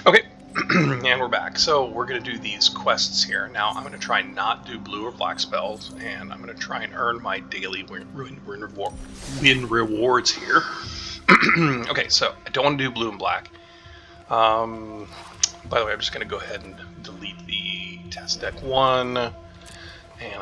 Okay, and we're back. So we're going to do these quests here. Now I'm going to try not do blue or black spells, and I'm going to try and earn my daily win rewards here. Okay, so I don't want to do blue and black. By the way, I'm just going to go ahead and delete the test deck 1, and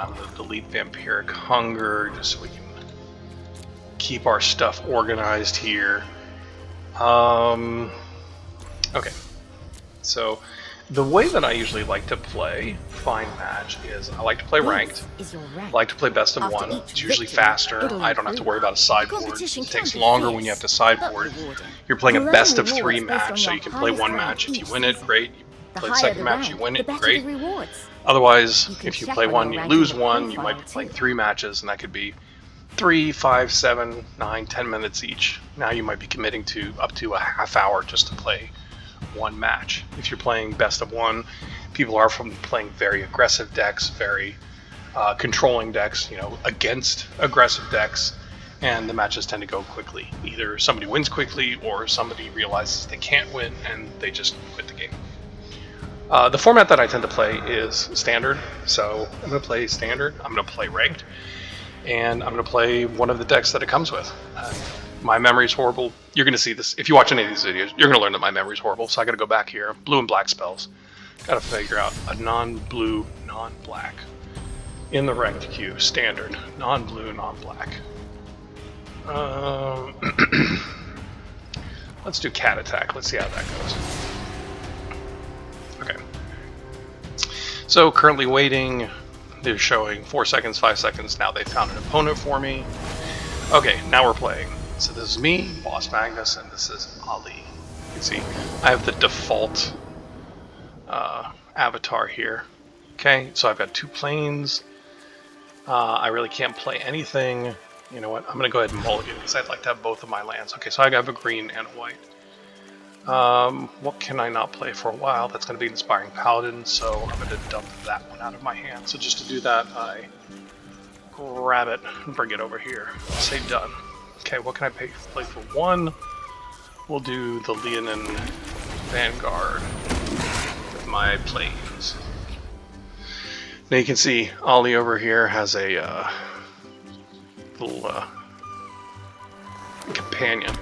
I'm going to delete Vampiric Hunger just so we can keep our stuff organized here. Okay. So, the way that I usually like to play Find Match is I like to play ranked. I like to play best of one. It's usually faster. I don't have to worry about a sideboard. It takes longer when you have to sideboard. You're playing a best of 3 match, so you can play one match. If you win it, great. You play the second match, you win it, great. Otherwise, if you play one, you lose one. You might be playing 3 matches, and that could be 3, 5, 7, 9, 10 minutes each. Now you might be committing to up to a half hour just to play one match. If you're playing best of one, people are from playing very aggressive decks, very controlling decks, against aggressive decks, and the matches tend to go quickly. Either somebody wins quickly or somebody realizes they can't win and they just quit the game. The format that I tend to play is standard, so I'm going to play standard, I'm going to play ranked, and I'm going to play one of the decks that it comes with. My memory's horrible. You're going to see this. If you watch any of these videos, you're going to learn that my memory's horrible. So I got to go back here. Blue and black spells. Got to figure out a non-blue, non-black. In the ranked queue. Standard. Non-blue, non-black. Let's do cat attack. Let's see how that goes. Okay. So currently waiting. They're showing 4 seconds, 5 seconds. Now they found an opponent for me. Okay, now we're playing. So this is me, Boss Magnus, and this is Ali. You can see I have the default avatar here. Okay, so I've got 2 planes. I really can't play anything. You know what? I'm going to go ahead and mulligan because I'd like to have both of my lands. Okay, so I have a green and a white. What can I not play for a while? That's going to be Inspiring Paladin, so I'm going to dump that one out of my hand. So just to do that, I grab it and bring it over here. Say done. Okay, what can I play for 1? We'll do the Leonin Vanguard with my planes. Now you can see Ollie over here has a little companion.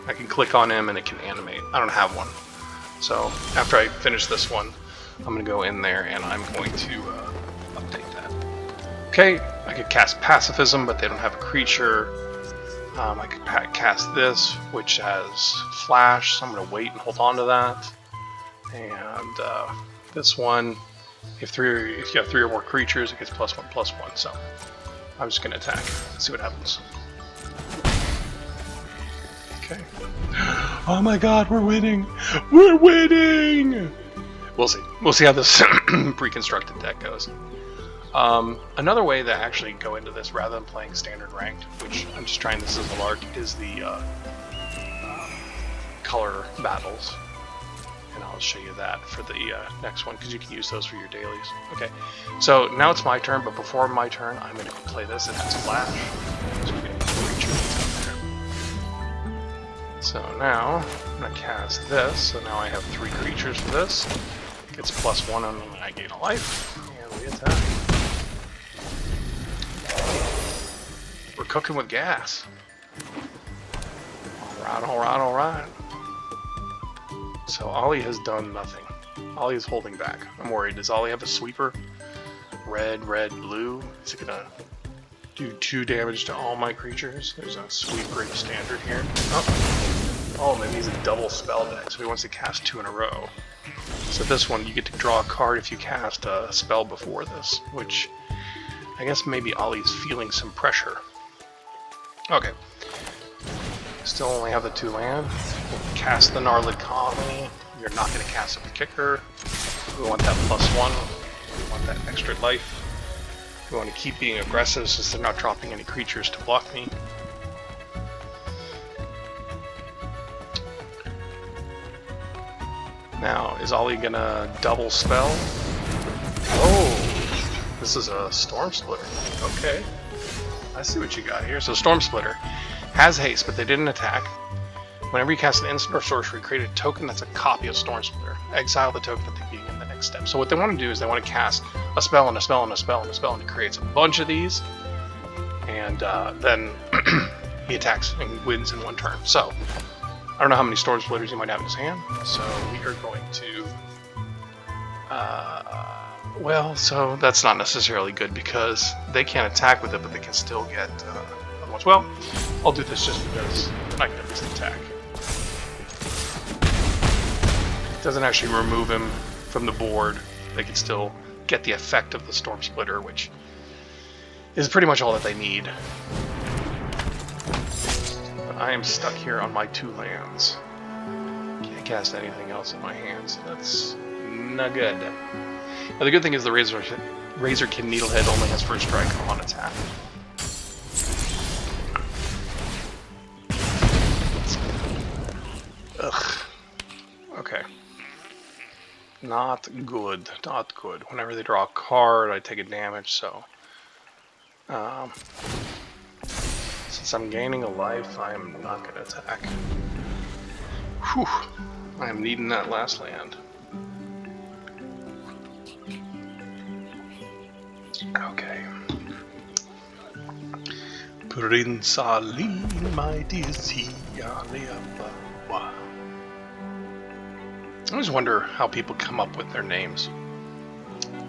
I can click on him and it can animate. I don't have one. So after I finish this one, I'm going to go in there and I'm going to update that. Okay, I could cast Pacifism, but they don't have a creature. I could cast this, which has Flash, so I'm going to wait and hold on to that. And this one, if you have 3 or more creatures, it gets +1/+1. So I'm just going to attack. Let's see what happens. Okay. Oh my God, we're winning! We're winning! We'll see. We'll see how this pre-constructed deck goes. Another way to actually go into this, rather than playing standard ranked, which I'm just trying this as a lark, is the color battles. And I'll show you that for the next one, because you can use those for your dailies. Okay, so now it's my turn, but before my turn, I'm going to play this. It has Flash. So we're going to creatures. So now, I'm going to cast this. So now I have 3 creatures for this. Gets +1 on when I gain a life. And we attack. We're cooking with gas. Alright, alright, alright. So Ollie has done nothing. Ollie is holding back. I'm worried. Does Ollie have a sweeper? Red, red, blue. Is it gonna do 2 damage to all my creatures? There's a sweeper in standard here. Oh, maybe he's a double spell deck, so he wants to cast 2 in a row. So this one, you get to draw a card if you cast a spell before this, which I guess maybe Ollie's feeling some pressure. Okay. Still only have the 2 land. We'll cast the Gnarled Colony. You're not going to cast it with Kicker. We want that +1. We want that extra life. We want to keep being aggressive since they're not dropping any creatures to block me. Now, is Ollie going to double spell? Oh, this is a Storm Splitter. Okay. I see what you got here. So Storm Splitter has haste, but they didn't attack. Whenever you cast an instant or sorcery, create a token that's a copy of Storm Splitter. Exile the token at the beginning of the next step. So what they want to do is they want to cast a spell and a spell and a spell and a spell, and it creates a bunch of these, and then he attacks and wins in one turn. So I don't know how many Storm Splitters he might have in his hand, so we are going to... well, so that's not necessarily good because they can't attack with it, but they can still get other ones. Well, I'll do this just because I can at least attack. Doesn't actually remove him from the board. They can still get the effect of the Storm Splitter, which is pretty much all that they need. But I am stuck here on my 2 lands. Can't cast anything else in my hands, so that's not good. Now the good thing is the Razorkin Needlehead only has first strike on attack. Ugh. Okay. Not good. Not good. Whenever they draw a card, I take a damage, so... since I'm gaining a life, I am not going to attack. Whew. I am needing that last land. Okay. Prince Ali, my dear sea, I always wonder how people come up with their names.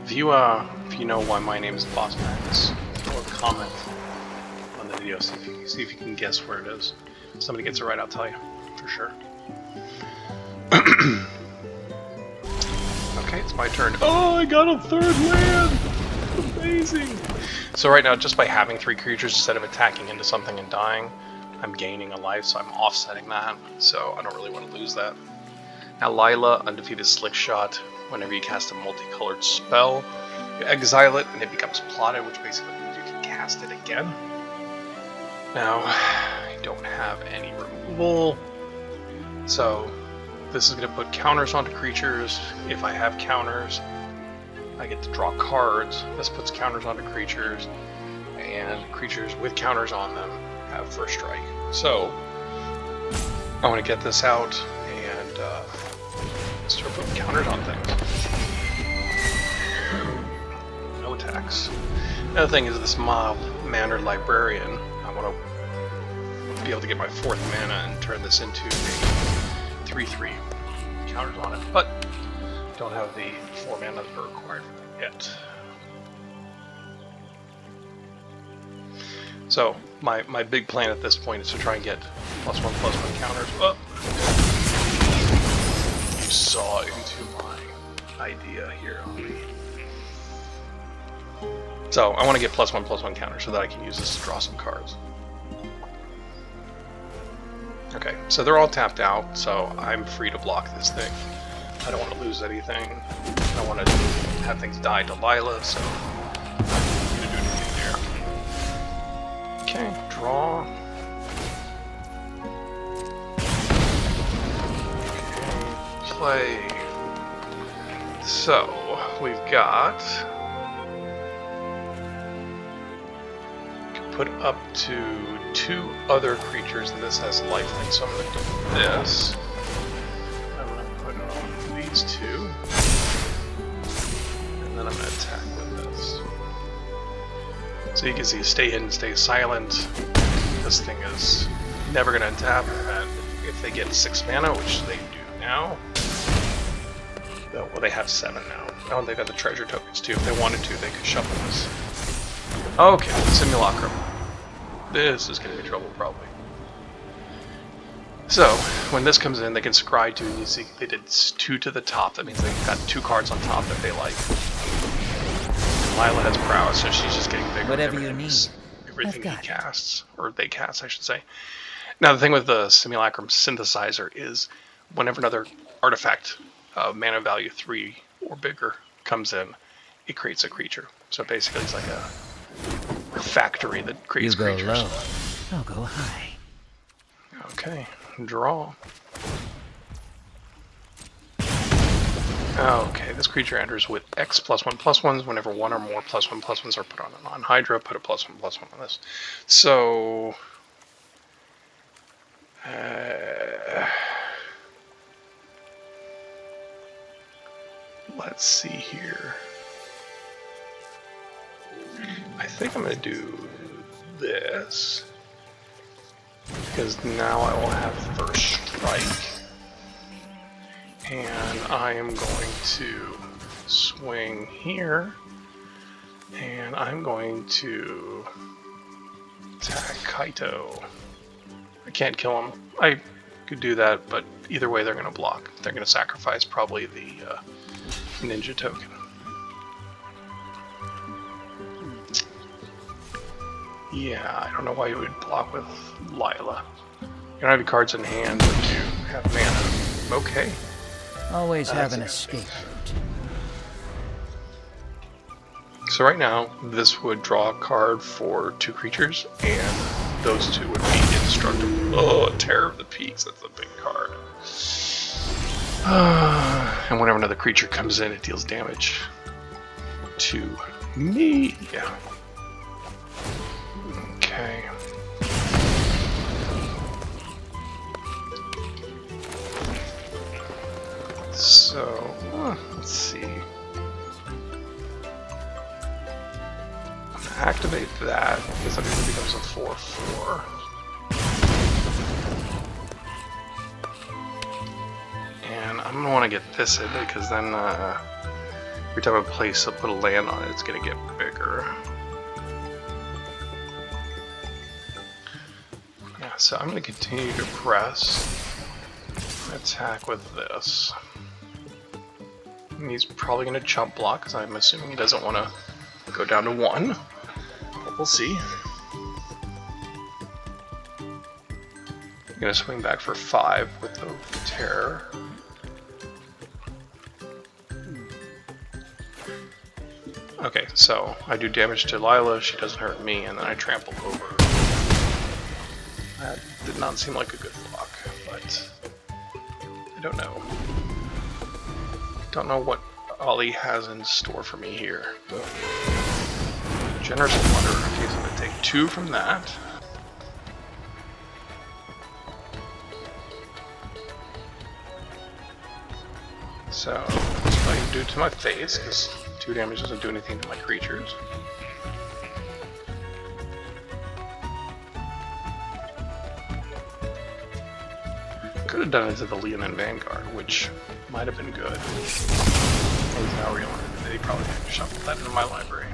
If you know why my name is Boss Max, throw a comment on the video, see if you can guess where it is. If somebody gets it right, I'll tell you for sure. Okay, it's my turn. Oh, I got a 3rd land! Amazing! So right now, just by having 3 creatures instead of attacking into something and dying, I'm gaining a life, so I'm offsetting that. So I don't really want to lose that. Now Lila, undefeated Slick Shot. Whenever you cast a multicolored spell, you exile it and it becomes plotted, which basically means you can cast it again. Now, I don't have any removal, so this is going to put counters onto creatures. If I have counters, I get to draw cards. This puts counters onto creatures, and creatures with counters on them have first strike. So, I want to get this out and start putting counters on things. No attacks. Another thing is this mild-mannered librarian. I want to be able to get my 4th mana and turn this into a 3/3. Counters on it, but don't have the 4 mana that are required for that yet. So my big plan at this point is to try and get +1/+1 counters. Oh. You saw into my idea here on me. So I want to get +1/+1 counters so that I can use this to draw some cards. Okay, so they're all tapped out, so I'm free to block this thing. I don't want to lose anything. I don't want to have things die to Lila, so I'm not going to do anything there. Okay, draw. Okay, play. So, we've got... put up to 2 other creatures, and this has lifelink, so I'm going to do this. I'm going to put on these 2, and then I'm going to attack with this. So you can see, stay hidden, stay silent. This thing is never going to tap, and if they get 6 mana, which they do now, well, they have 7 now. Oh, they got the treasure tokens too. If they wanted to, they could shuffle this. Okay, Simulacrum. This is going to be trouble, probably. So, when this comes in, they can scry 2, and you see they did 2 to the top. That means they've got 2 cards on top that they like. Lila has prowess, so she's just getting bigger. Whatever you need. Everything he casts, or they cast, I should say. Now, the thing with the Simulacrum Synthesizer is, whenever another artifact, mana value 3 or bigger, comes in, it creates a creature. So basically, it's like a factory that creates creatures. You go low, I'll go high. Okay, draw. Okay, this creature enters with X +1/+1s. Whenever 1 or more +1/+1s are put on a non-Hydra, put a +1/+1 on this. So, let's see here. I think I'm going to do this, because now I will have first strike, and I am going to swing here, and I'm going to attack Kaito. I can't kill him. I could do that, but either way they're going to block. They're going to sacrifice probably the ninja token. Yeah, I don't know why you would block with Lila. You don't have any cards in hand, but you have mana. Okay. Always have an escape route. So right now, this would draw a card for 2 creatures, and those 2 would be indestructible. Oh, Terror of the Peaks, that's a big card. And whenever another creature comes in, it deals damage to me. Yeah. Okay. So, let's see. I'm gonna activate that because I think it becomes a 4/4. And I'm gonna want to get this in because then every time I put a land on it, it's gonna get bigger. Yeah, so I'm gonna continue to press and attack with this. And he's probably gonna chump block because I'm assuming he doesn't want to go down to 1. But we'll see. I'm gonna swing back for 5 with the Terror. Okay, so I do damage to Lila, she doesn't hurt me, and then I trample over her. That did not seem like a good block, but I don't know. Don't know what Ollie has in store for me here. Generous Wanderer. Okay, so I'm going to take 2 from that. So, that's what I can do to my face, because 2 damage doesn't do anything to my creatures. Could have done it to the Leonin Vanguard, which might have been good. He's now realizing that he probably had to shuffle that into my library.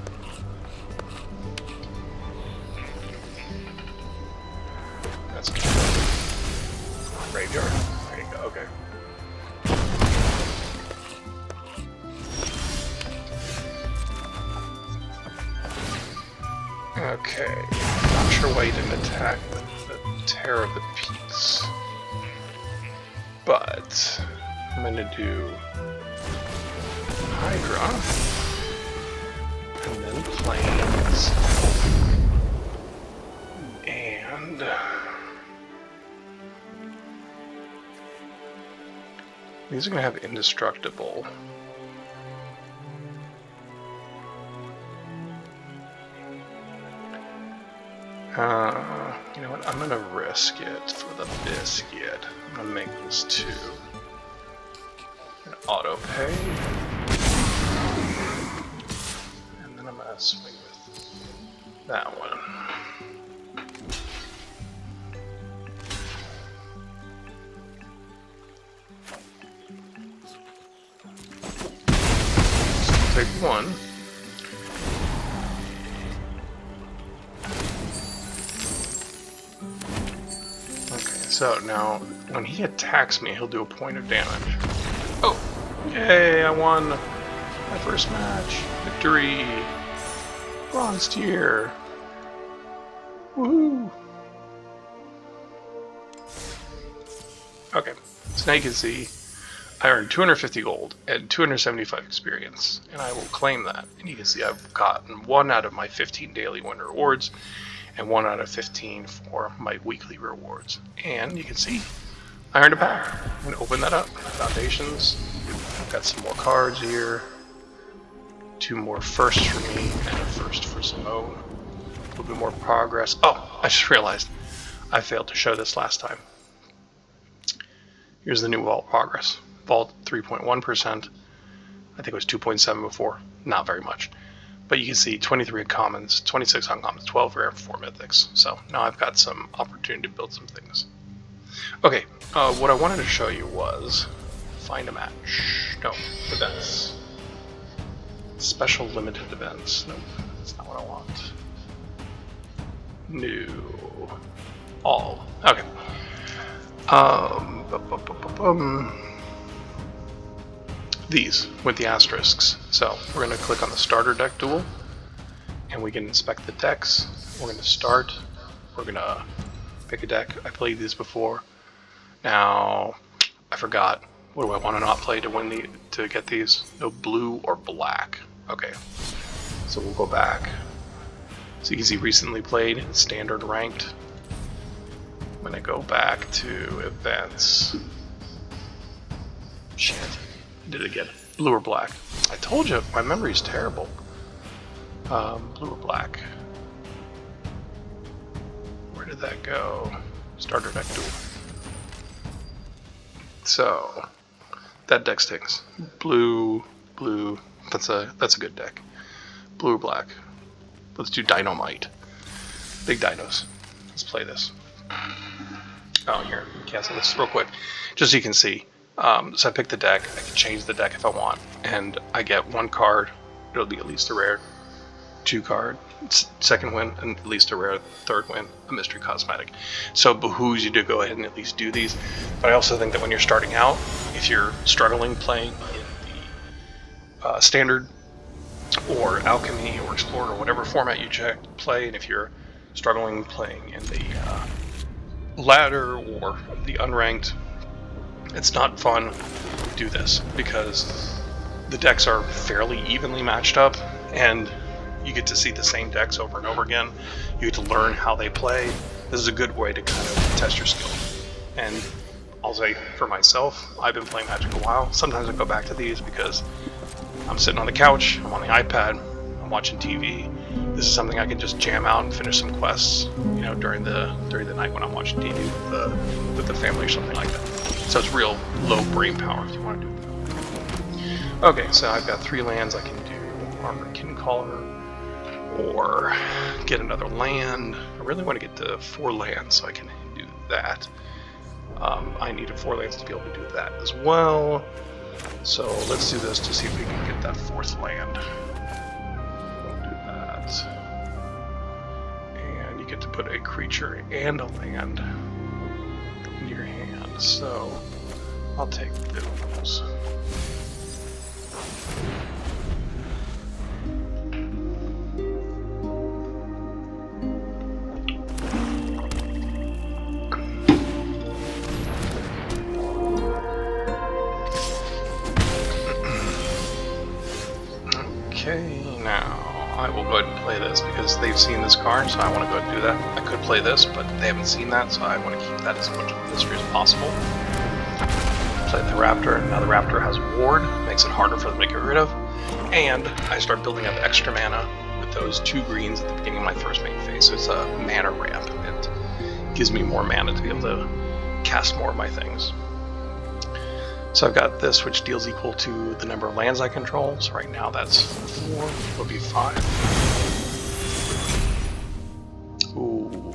That's good. Graveyard. There you go, okay. Okay, not sure why he didn't attack with the Terror of the Peaks. But I'm gonna do Hydra and then Plains and these are gonna have indestructible. You know what? I'm gonna risk it for the biscuit. I'm gonna make this 2. An auto pay. And then I'm gonna swing with that one. So take 1. So now, when he attacks me, he'll do a point of damage. Oh! Yay, I won my first match. Victory! Bronze tier! Woohoo! Okay, so now you can see I earned 250 gold and 275 experience, and I will claim that. And you can see I've gotten 1 out of my 15 daily win rewards, and 1 out of 15 for my weekly rewards. And you can see I earned a pack. I'm going to open that up. Foundations. I've got some more cards here. 2 more firsts for me and a first for Simone. A little bit more progress. Oh, I just realized I failed to show this last time. Here's the new vault progress. Vault 3.1%. I think it was 2.7 before. Not very much. But you can see 23 commons, 26 uncommons, 12 rare, 4 mythics. So now I've got some opportunity to build some things. Okay, what I wanted to show you was find a match. No, events. Special limited events. Nope, that's not what I want. New. All. Okay. These with the asterisks. So we're going to click on the starter deck duel, and we can inspect the decks. We're going to start. We're going to pick a deck. I played these before. Now I forgot. What do I want to not play to get these? No blue or black. Okay. So we'll go back. So you can see recently played, standard ranked. I'm going to go back to events. Shit. I did it again. Blue or black. I told you, my memory's terrible. Blue or black. Where did that go? Starter deck duel. So, that deck stinks. Blue. That's a good deck. Blue or black. Let's do Dynamite. Big dinos. Let's play this. Oh, here, cancel this real quick, just so you can see. So I pick the deck. I can change the deck if I want, and I get 1 card. It'll be at least a rare. 2 card, second win, and at least a rare. Third win, a mystery cosmetic. So it behooves you to go ahead and at least do these. But I also think that when you're starting out, if you're struggling playing in the standard or alchemy or explorer or whatever format you play, and if you're struggling playing in the ladder or the unranked, it's not fun. Do this because the decks are fairly evenly matched up, and you get to see the same decks over and over again. You get to learn how they play. This is a good way to kind of test your skill. And I'll say for myself, I've been playing Magic a while. Sometimes I go back to these because I'm sitting on the couch, I'm on the iPad, I'm watching TV. This is something I can just jam out and finish some quests, you know, during the night when I'm watching TV with the family or something like that. So it's real low brain power if you want to do that. Okay, so I've got 3 lands. I can do Armored Kincaller or get another land. I really want to get to 4 lands so I can do that. I needed 4 lands to be able to do that as well. So let's do this to see if we can get that 4th land. We'll do that. And you get to put a creature and a land in your hand. So I'll take those. Okay, now I will go ahead and play this because they've seen this card, so I want to go ahead and do that. I could play this, but they haven't seen that, so I want to keep that as much of a mystery as possible. Play the Raptor, and now the Raptor has Ward, makes it harder for them to get rid of, and I start building up extra mana with those 2 greens at the beginning of my first main phase, so it's a mana ramp. It gives me more mana to be able to cast more of my things. So I've got this, which deals equal to the number of lands I control. So right now that's 4, it'll be 5. Ooh,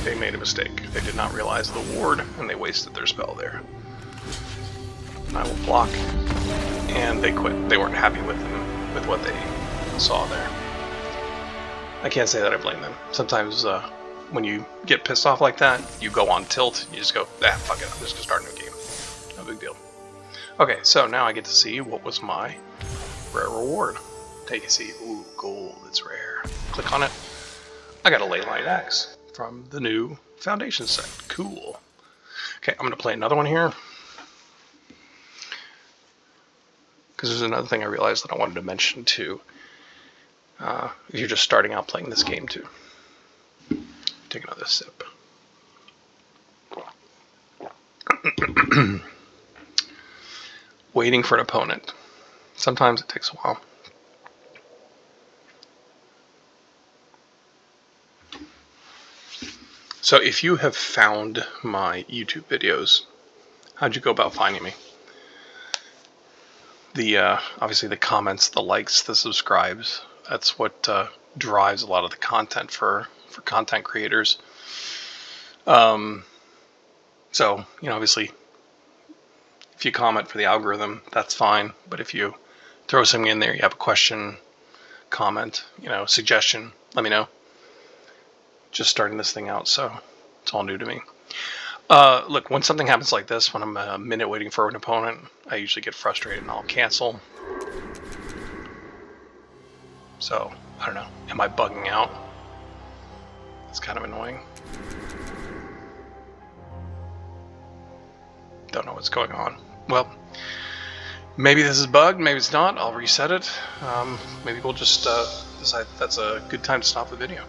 they made a mistake. They did not realize the ward, and they wasted their spell there. And I will block, and they quit. They weren't happy with what they saw there. I can't say that I blame them. Sometimes when you get pissed off like that, you go on tilt, you just go, fuck it, I'm just gonna start a new game. No big deal. Okay, so now I get to see what was my rare reward. Take a see. Ooh, gold, it's rare. Click on it. I got a Leyline X from the new Foundation set. Cool. Okay, I'm going to play another one here. Because there's another thing I realized that I wanted to mention too. If you're just starting out playing this game too. Take another sip. Waiting for an opponent. Sometimes it takes a while. So if you have found my YouTube videos, how'd you go about finding me? the obviously the comments, the likes, the subscribes. That's what drives a lot of the content for content creators. So, you know, obviously, if you comment for the algorithm, that's fine. But if you throw something in there, you have a question, comment, you know, suggestion, let me know. Just starting this thing out, so it's all new to me. Look, when something happens like this, when I'm a minute waiting for an opponent, I usually get frustrated and I'll cancel. So, I don't know. Am I bugging out? It's kind of annoying. Don't know what's going on. Well, maybe this is bugged, maybe it's not. I'll reset it. Maybe we'll just decide that's a good time to stop the video.